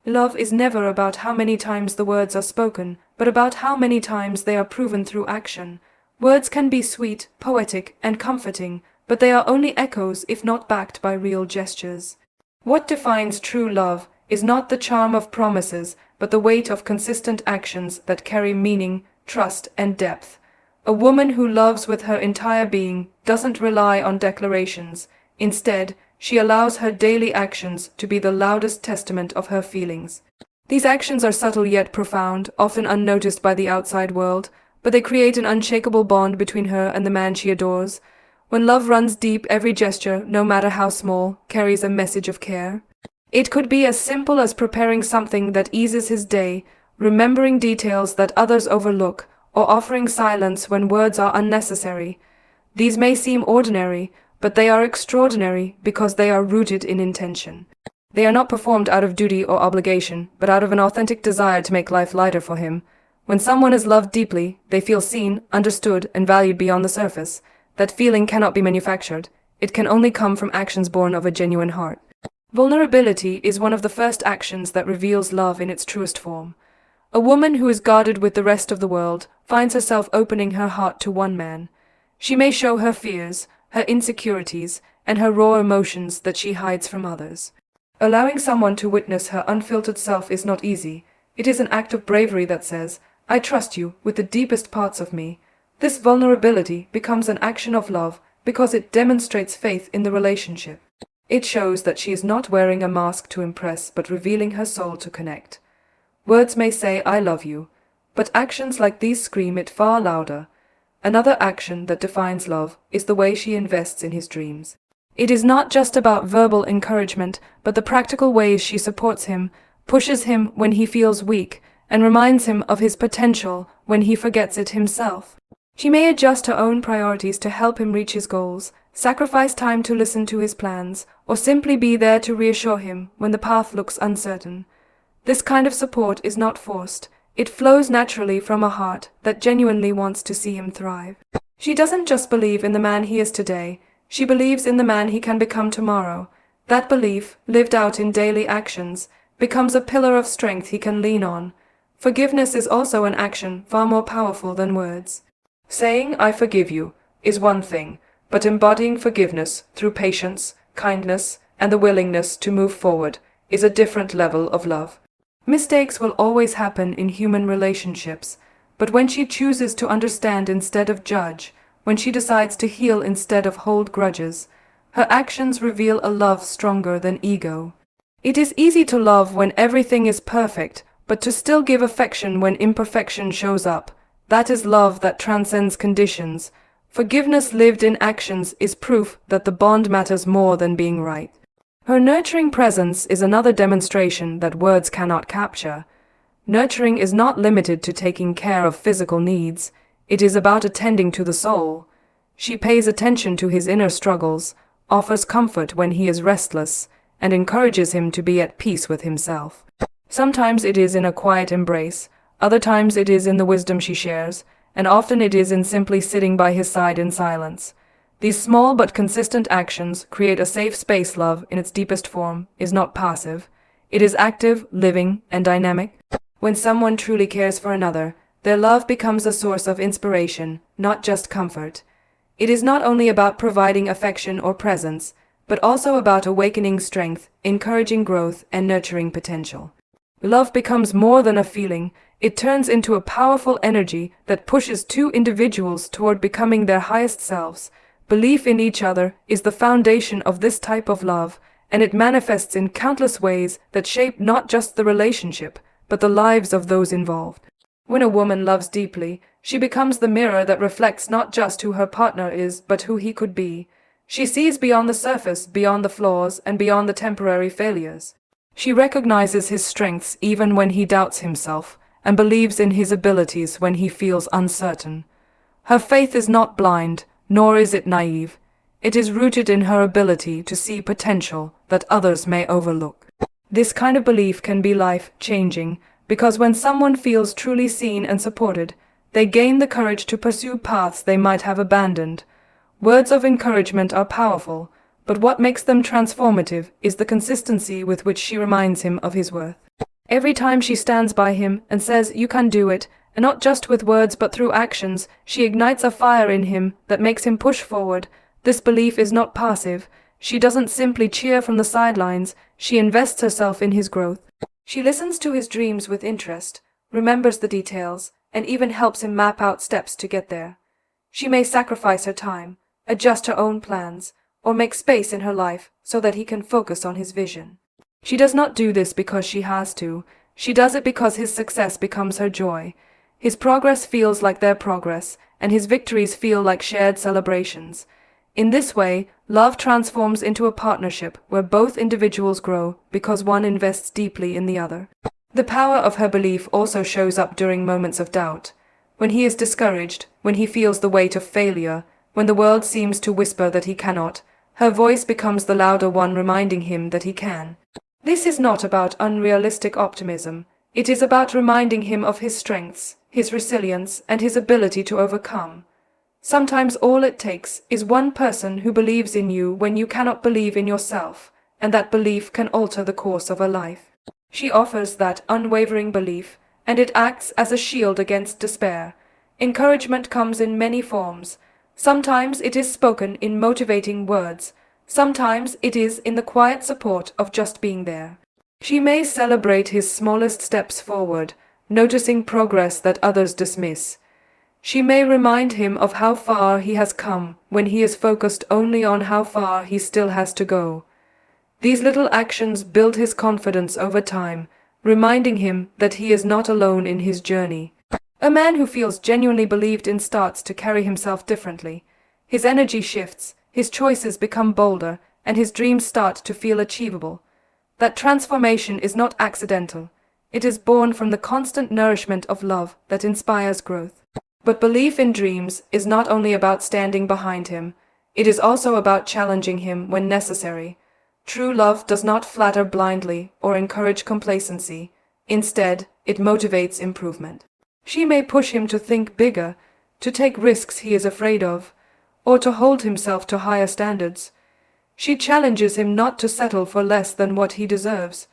Love is never about how many times the words are spoken, but about how many times they are proven through action. Words can be sweet, poetic, and comforting, but they are only echoes if not backed by real gestures. What defines true love is not the charm of promises, but the weight of consistent actions that carry meaning, trust, and depth. A woman who loves with her entire being doesn't rely on declarations. Instead, she allows her daily actions to be the loudest testament of her feelings. These actions are subtle yet profound, often unnoticed by the outside world, but they create an unshakable bond between her and the man she adores. When love runs deep, every gesture, no matter how small, carries a message of care. It could be as simple as preparing something that eases his day, remembering details that others overlook, or offering silence when words are unnecessary. These may seem ordinary, but they are extraordinary because they are rooted in intention. They are not performed out of duty or obligation, but out of an authentic desire to make life lighter for him. When someone is loved deeply, they feel seen, understood, and valued beyond the surface. That feeling cannot be manufactured. It can only come from actions born of a genuine heart. Vulnerability is one of the first actions that reveals love in its truest form. A woman who is guarded with the rest of the world finds herself opening her heart to one man. She may show her fears, her insecurities, and her raw emotions that she hides from others. Allowing someone to witness her unfiltered self is not easy. It is an act of bravery that says, "I trust you with the deepest parts of me." This vulnerability becomes an action of love because it demonstrates faith in the relationship. It shows that she is not wearing a mask to impress, but revealing her soul to connect. Words may say, "I love you," but actions like these scream it far louder. Another action that defines love is the way she invests in his dreams. It is not just about verbal encouragement, but the practical ways she supports him, pushes him when he feels weak, and reminds him of his potential when he forgets it himself. She may adjust her own priorities to help him reach his goals, sacrifice time to listen to his plans, or simply be there to reassure him when the path looks uncertain. This kind of support is not forced. It flows naturally from a heart that genuinely wants to see him thrive. She doesn't just believe in the man he is today, she believes in the man he can become tomorrow. That belief, lived out in daily actions, becomes a pillar of strength he can lean on. Forgiveness is also an action far more powerful than words. Saying, "I forgive you," is one thing, but embodying forgiveness through patience, kindness, and the willingness to move forward is a different level of love. Mistakes will always happen in human relationships, but when she chooses to understand instead of judge, when she decides to heal instead of hold grudges, her actions reveal a love stronger than ego. It is easy to love when everything is perfect, but to still give affection when imperfection shows up. That is love that transcends conditions. Forgiveness lived in actions is proof that the bond matters more than being right. Her nurturing presence is another demonstration that words cannot capture. Nurturing is not limited to taking care of physical needs. It is about attending to the soul. She pays attention to his inner struggles, offers comfort when he is restless, and encourages him to be at peace with himself. Sometimes it is in a quiet embrace, other times it is in the wisdom she shares, and often it is in simply sitting by his side in silence. These small but consistent actions create a safe space. Love, in its deepest form, is not passive. It is active, living, and dynamic. When someone truly cares for another, their love becomes a source of inspiration, not just comfort. It is not only about providing affection or presence, but also about awakening strength, encouraging growth, and nurturing potential. Love becomes more than a feeling. It turns into a powerful energy that pushes two individuals toward becoming their highest selves. Belief in each other is the foundation of this type of love, and it manifests in countless ways that shape not just the relationship, but the lives of those involved. When a woman loves deeply, she becomes the mirror that reflects not just who her partner is, but who he could be. She sees beyond the surface, beyond the flaws, and beyond the temporary failures. She recognizes his strengths even when he doubts himself, and believes in his abilities when he feels uncertain. Her faith is not blind, nor is it naive. It is rooted in her ability to see potential that others may overlook. This kind of belief can be life-changing, because when someone feels truly seen and supported, they gain the courage to pursue paths they might have abandoned. Words of encouragement are powerful, but what makes them transformative is the consistency with which she reminds him of his worth. Every time she stands by him and says, "You can do it," and not just with words but through actions, she ignites a fire in him that makes him push forward. This belief is not passive. She doesn't simply cheer from the sidelines, she invests herself in his growth. She listens to his dreams with interest, remembers the details, and even helps him map out steps to get there. She may sacrifice her time, adjust her own plans, or make space in her life so that he can focus on his vision. She does not do this because she has to. She does it because his success becomes her joy. His progress feels like their progress, and his victories feel like shared celebrations. In this way, love transforms into a partnership where both individuals grow because one invests deeply in the other. The power of her belief also shows up during moments of doubt. When he is discouraged, when he feels the weight of failure, when the world seems to whisper that he cannot, her voice becomes the louder one, reminding him that he can. This is not about unrealistic optimism. It is about reminding him of his strengths, his resilience, and his ability to overcome. Sometimes all it takes is one person who believes in you when you cannot believe in yourself, and that belief can alter the course of a life. She offers that unwavering belief, and it acts as a shield against despair. Encouragement comes in many forms. Sometimes it is spoken in motivating words. Sometimes it is in the quiet support of just being there. She may celebrate his smallest steps forward, noticing progress that others dismiss. She may remind him of how far he has come when he is focused only on how far he still has to go. These little actions build his confidence over time, reminding him that he is not alone in his journey. A man who feels genuinely believed in starts to carry himself differently. His energy shifts, his choices become bolder, and his dreams start to feel achievable. That transformation is not accidental. It is born from the constant nourishment of love that inspires growth. But belief in dreams is not only about standing behind him, it is also about challenging him when necessary. True love does not flatter blindly or encourage complacency. Instead, it motivates improvement. She may push him to think bigger, to take risks he is afraid of, or to hold himself to higher standards. She challenges him not to settle for less than what he deserves.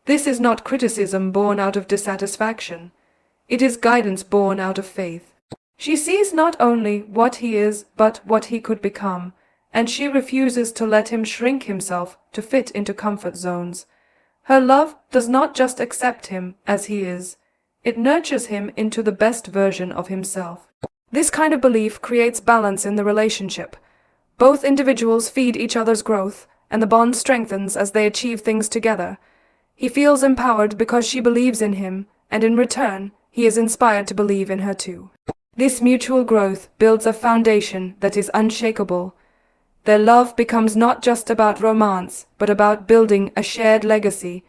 This is not criticism born out of dissatisfaction. It is guidance born out of faith. She sees not only what he is, but what he could become, and she refuses to let him shrink himself to fit into comfort zones. Her love does not just accept him as he is, it nurtures him into the best version of himself. This kind of belief creates balance in the relationship. Both individuals feed each other's growth, and the bond strengthens as they achieve things together. He feels empowered because she believes in him, and in return, he is inspired to believe in her too. This mutual growth builds a foundation that is unshakable. Their love becomes not just about romance, but about building a shared legacy.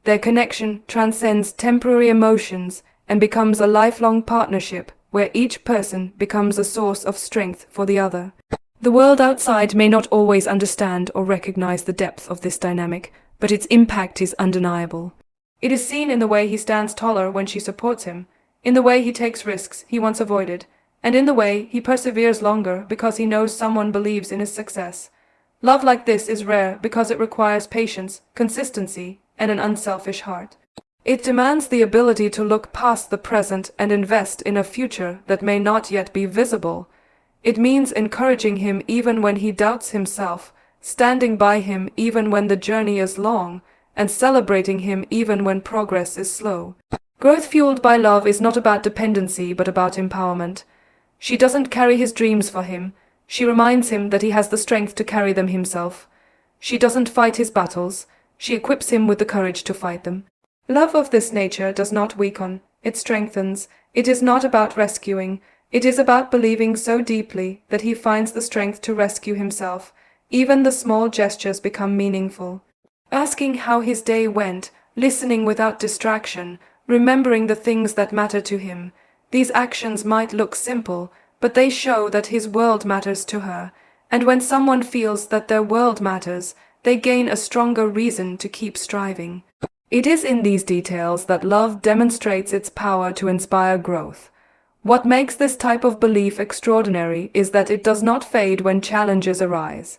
Their connection transcends temporary emotions and becomes a lifelong partnership where each person becomes a source of strength for the other. The world outside may not always understand or recognize the depth of this dynamic, but its impact is undeniable. It is seen in the way he stands taller when she supports him, in the way he takes risks he once avoided, and in the way he perseveres longer because he knows someone believes in his success. Love like this is rare because it requires patience, consistency, and an unselfish heart. It demands the ability to look past the present and invest in a future that may not yet be visible. It means encouraging him even when he doubts himself, standing by him even when the journey is long, and celebrating him even when progress is slow. Growth fueled by love is not about dependency but about empowerment. She doesn't carry his dreams for him. She reminds him that he has the strength to carry them himself. She doesn't fight his battles. She equips him with the courage to fight them. Love of this nature does not weaken, it strengthens. It is not about rescuing. It is about believing so deeply that he finds the strength to rescue himself. Even the small gestures become meaningful. Asking how his day went, listening without distraction, remembering the things that matter to him. These actions might look simple, but they show that his world matters to her. And when someone feels that their world matters, they gain a stronger reason to keep striving. It is in these details that love demonstrates its power to inspire growth. What makes this type of belief extraordinary is that it does not fade when challenges arise.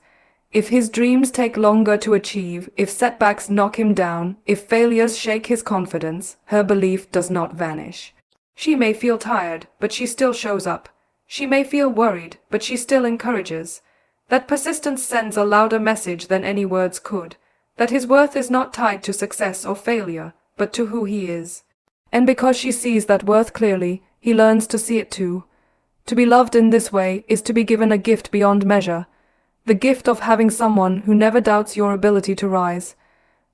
If his dreams take longer to achieve, if setbacks knock him down, if failures shake his confidence, her belief does not vanish. She may feel tired, but she still shows up. She may feel worried, but she still encourages. That persistence sends a louder message than any words could, that his worth is not tied to success or failure, but to who he is. And because she sees that worth clearly, he learns to see it too. To be loved in this way is to be given a gift beyond measure, the gift of having someone who never doubts your ability to rise.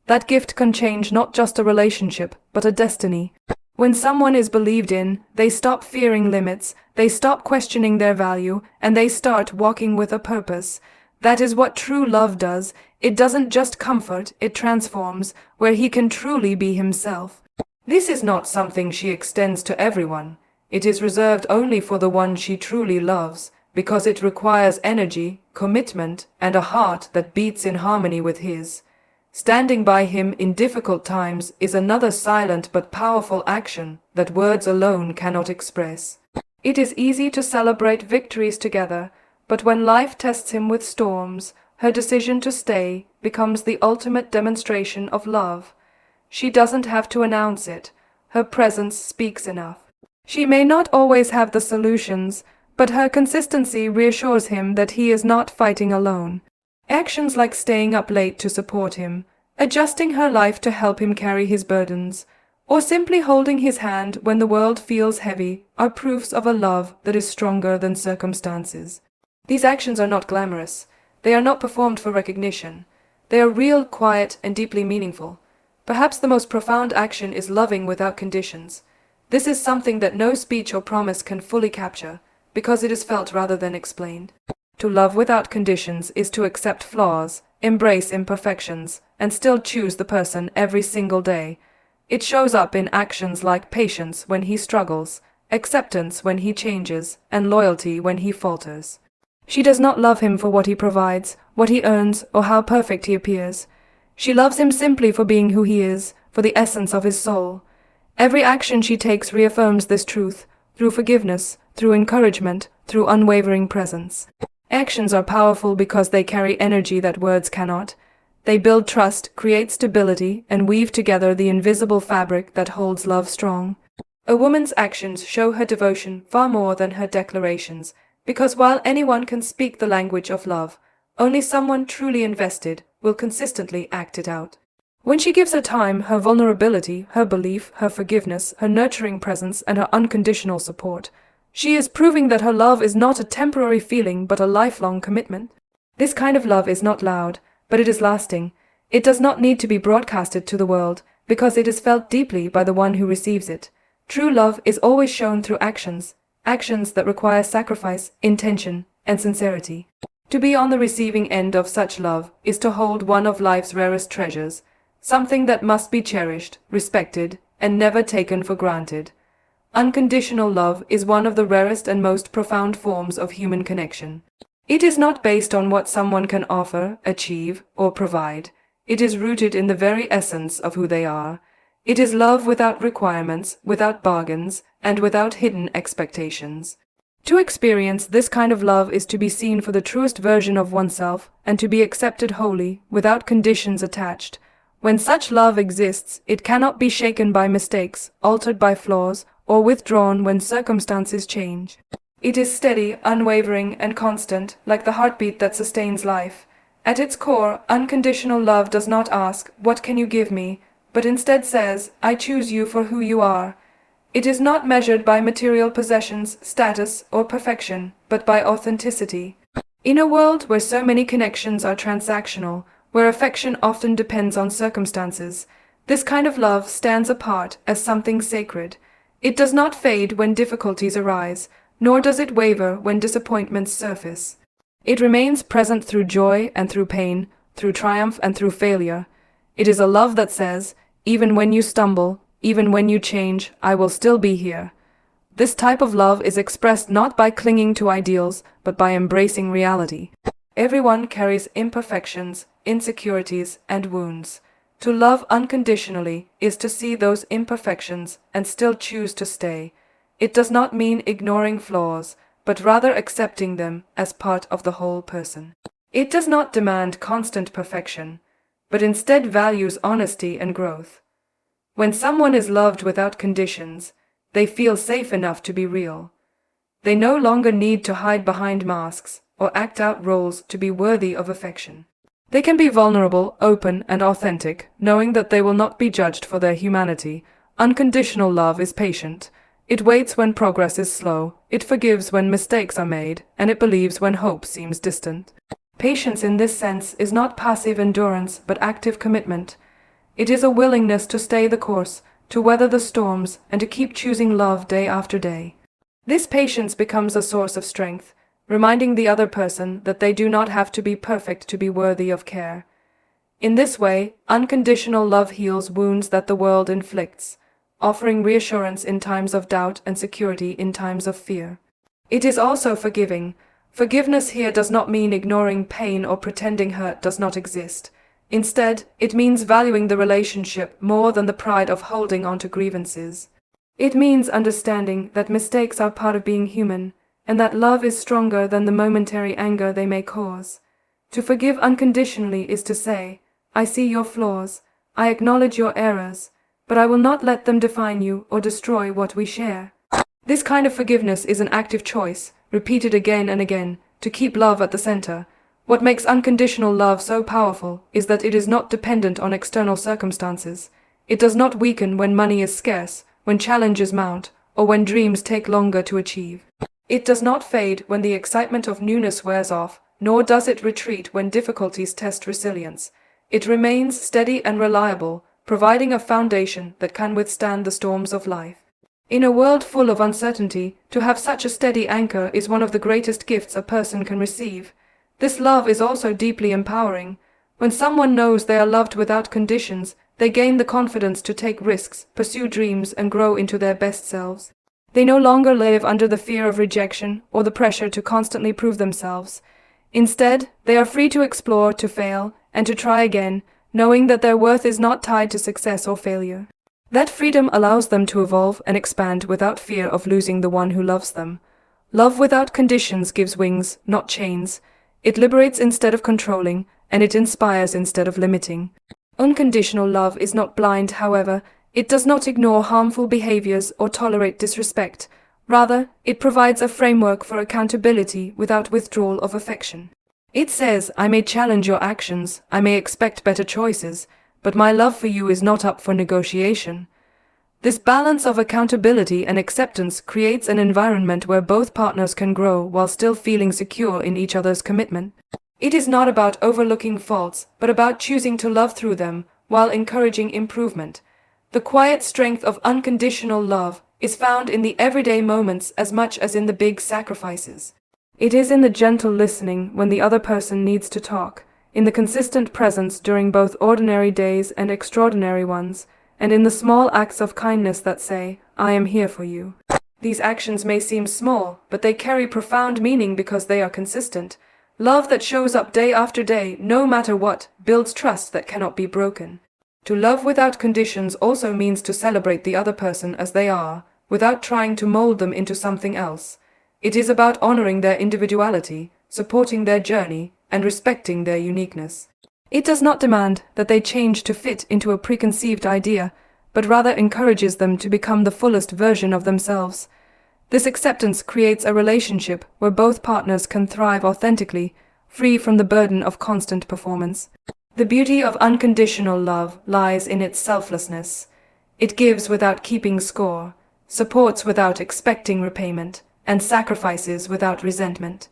That gift can change not just a relationship, but a destiny. When someone is believed in, they stop fearing limits, they stop questioning their value, and they start walking with a purpose. That is what true love does. It doesn't just comfort, it transforms, where he can truly be himself. This is not something she extends to everyone. It is reserved only for the one she truly loves, because it requires energy, commitment, and a heart that beats in harmony with his. Standing by him in difficult times is another silent but powerful action that words alone cannot express. It is easy to celebrate victories together, but when life tests him with storms, her decision to stay becomes the ultimate demonstration of love. She doesn't have to announce it. Her presence speaks enough. She may not always have the solutions, but her consistency reassures him that he is not fighting alone. Actions like staying up late to support him, adjusting her life to help him carry his burdens, or simply holding his hand when the world feels heavy are proofs of a love that is stronger than circumstances. These actions are not glamorous. They are not performed for recognition. They are real, quiet, and deeply meaningful. Perhaps the most profound action is loving without conditions. This is something that no speech or promise can fully capture, because it is felt rather than explained. To love without conditions is to accept flaws, embrace imperfections, and still choose the person every single day. It shows up in actions like patience when he struggles, acceptance when he changes, and loyalty when he falters. She does not love him for what he provides, what he earns, or how perfect he appears. She loves him simply for being who he is, for the essence of his soul. Every action she takes reaffirms this truth, through forgiveness, through encouragement, through unwavering presence. Actions are powerful because they carry energy that words cannot. They build trust, create stability, and weave together the invisible fabric that holds love strong. A woman's actions show her devotion far more than her declarations, because while anyone can speak the language of love, only someone truly invested will consistently act it out. When she gives her time, her vulnerability, her belief, her forgiveness, her nurturing presence, and her unconditional support, she is proving that her love is not a temporary feeling but a lifelong commitment. This kind of love is not loud, but it is lasting. It does not need to be broadcasted to the world, because it is felt deeply by the one who receives it. True love is always shown through actions that require sacrifice, intention, and sincerity. To be on the receiving end of such love is to hold one of life's rarest treasures, something that must be cherished, respected, and never taken for granted. Unconditional love is one of the rarest and most profound forms of human connection. It is not based on what someone can offer, achieve, or provide. It is rooted in the very essence of who they are. It is love without requirements, without bargains, and without hidden expectations. To experience this kind of love is to be seen for the truest version of oneself and to be accepted wholly, without conditions attached. When such love exists, it cannot be shaken by mistakes, altered by flaws, or withdrawn when circumstances change. It is steady, unwavering, and constant, like the heartbeat that sustains life. At its core, unconditional love does not ask, "What can you give me?" but instead says, "I choose you for who you are." It is not measured by material possessions, status, or perfection, but by authenticity. In a world where so many connections are transactional, where affection often depends on circumstances, this kind of love stands apart as something sacred. It does not fade when difficulties arise, nor does it waver when disappointments surface. It remains present through joy and through pain, through triumph and through failure. It is a love that says, "Even when you stumble, even when you change, I will still be here." This type of love is expressed not by clinging to ideals, but by embracing reality. Everyone carries imperfections, insecurities, and wounds. To love unconditionally is to see those imperfections and still choose to stay. It does not mean ignoring flaws, but rather accepting them as part of the whole person. It does not demand constant perfection, but instead values honesty and growth. When someone is loved without conditions, they feel safe enough to be real. They no longer need to hide behind masks or act out roles to be worthy of affection. They can be vulnerable, open, and authentic, knowing that they will not be judged for their humanity. Unconditional love is patient. It waits when progress is slow, it forgives when mistakes are made, and it believes when hope seems distant. Patience in this sense is not passive endurance but active commitment. It is a willingness to stay the course, to weather the storms, and to keep choosing love day after day. This patience becomes a source of strength, reminding the other person that they do not have to be perfect to be worthy of care. In this way, unconditional love heals wounds that the world inflicts, offering reassurance in times of doubt and security in times of fear. It is also forgiving. Forgiveness here does not mean ignoring pain or pretending hurt does not exist. Instead, it means valuing the relationship more than the pride of holding on to grievances. It means understanding that mistakes are part of being human, and that love is stronger than the momentary anger they may cause. To forgive unconditionally is to say, I see your flaws, I acknowledge your errors, but I will not let them define you or destroy what we share. This kind of forgiveness is an active choice, repeated again and again, to keep love at the center. What makes unconditional love so powerful is that it is not dependent on external circumstances. It does not weaken when money is scarce, when challenges mount, or when dreams take longer to achieve. It does not fade when the excitement of newness wears off, nor does it retreat when difficulties test resilience. It remains steady and reliable, providing a foundation that can withstand the storms of life. In a world full of uncertainty, to have such a steady anchor is one of the greatest gifts a person can receive. This love is also deeply empowering. When someone knows they are loved without conditions, they gain the confidence to take risks, pursue dreams, and grow into their best selves. They no longer live under the fear of rejection or the pressure to constantly prove themselves. Instead, they are free to explore, to fail, and to try again, knowing that their worth is not tied to success or failure. That freedom allows them to evolve and expand without fear of losing the one who loves them. Love without conditions gives wings, not chains. It liberates instead of controlling, and it inspires instead of limiting. Unconditional love is not blind, however. It does not ignore harmful behaviors or tolerate disrespect. Rather, it provides a framework for accountability without withdrawal of affection. It says, I may challenge your actions, I may expect better choices, but my love for you is not up for negotiation. This balance of accountability and acceptance creates an environment where both partners can grow while still feeling secure in each other's commitment. It is not about overlooking faults, but about choosing to love through them while encouraging improvement. The quiet strength of unconditional love is found in the everyday moments as much as in the big sacrifices. It is in the gentle listening when the other person needs to talk, in the consistent presence during both ordinary days and extraordinary ones, and in the small acts of kindness that say, I am here for you. These actions may seem small, but they carry profound meaning because they are consistent. Love that shows up day after day, no matter what, builds trust that cannot be broken. To love without conditions also means to celebrate the other person as they are, without trying to mold them into something else. It is about honoring their individuality, supporting their journey, and respecting their uniqueness. It does not demand that they change to fit into a preconceived idea, but rather encourages them to become the fullest version of themselves. This acceptance creates a relationship where both partners can thrive authentically, free from the burden of constant performance. The beauty of unconditional love lies in its selflessness. It gives without keeping score, supports without expecting repayment, and sacrifices without resentment.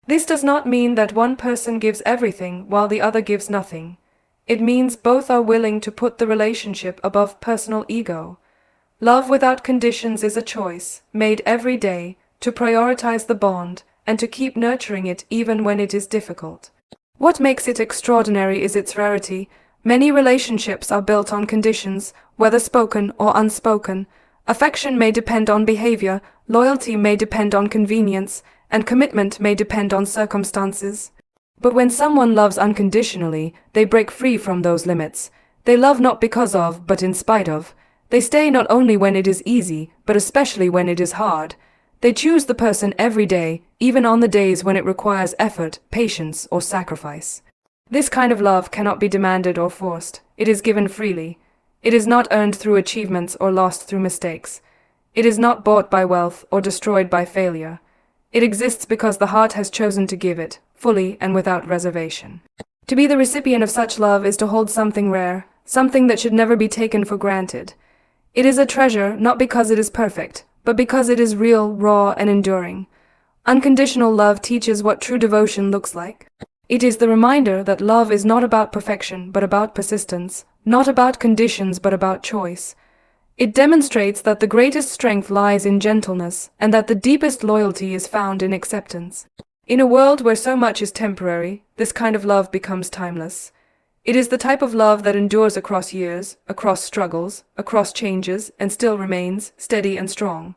This does not mean that one person gives everything while the other gives nothing. It means both are willing to put the relationship above personal ego. Love without conditions is a choice, made every day, to prioritize the bond and to keep nurturing it even when it is difficult. What makes it extraordinary is its rarity. Many relationships are built on conditions, whether spoken or unspoken. Affection may depend on behavior, loyalty may depend on convenience, and commitment may depend on circumstances. But when someone loves unconditionally, they break free from those limits. They love not because of, but in spite of. They stay not only when it is easy, but especially when it is hard. They choose the person every day, even on the days when it requires effort, patience, or sacrifice. This kind of love cannot be demanded or forced. It is given freely. It is not earned through achievements or lost through mistakes. It is not bought by wealth or destroyed by failure. It exists because the heart has chosen to give it, fully and without reservation. To be the recipient of such love is to hold something rare, something that should never be taken for granted. It is a treasure not because it is perfect, but because it is real, raw, and enduring. Unconditional love teaches what true devotion looks like. It is the reminder that love is not about perfection, but about persistence, not about conditions, but about choice. It demonstrates that the greatest strength lies in gentleness, and that the deepest loyalty is found in acceptance. In a world where so much is temporary, this kind of love becomes timeless. It is the type of love that endures across years, across struggles, across changes, and still remains steady and strong.